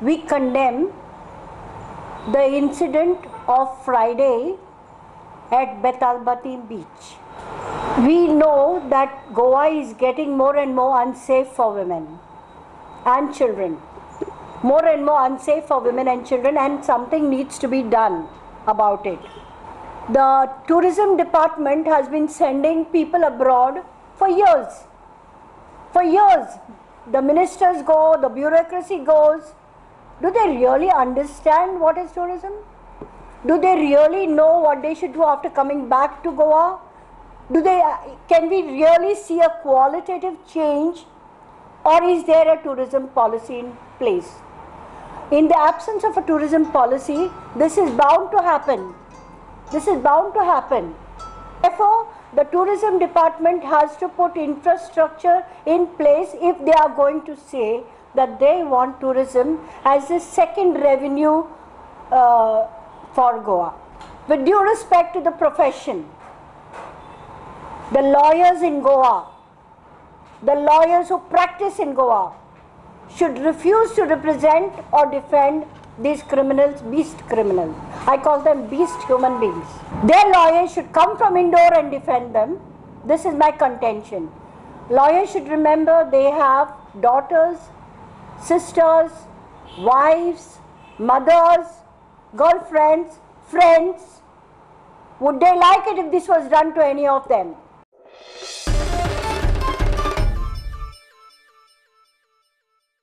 we condemn the incident of Friday at Betalbatim beach. We know that Goa is getting more and more unsafe for women and children. More and more unsafe for women and children, and something needs to be done about it. The tourism department has been sending people abroad for years. For years. The ministers go, the bureaucracy goes. Do they really understand what is tourism? Do they really know what they should do after coming back to Goa? Can we really see a qualitative change, or is there a tourism policy in place? In the absence of a tourism policy, this is bound to happen. This is bound to happen. Therefore, the tourism department has to put infrastructure in place if they are going to say that they want tourism as a second revenue for Goa. With due respect to the profession, the lawyers in Goa, the lawyers who practice in Goa should refuse to represent or defend these criminals, beast criminals. I call them beast human beings. Their lawyers should come from Indore and defend them. This is my contention. Lawyers should remember they have daughters, sisters, wives, mothers, girlfriends, friends. Would they like it if this was done to any of them?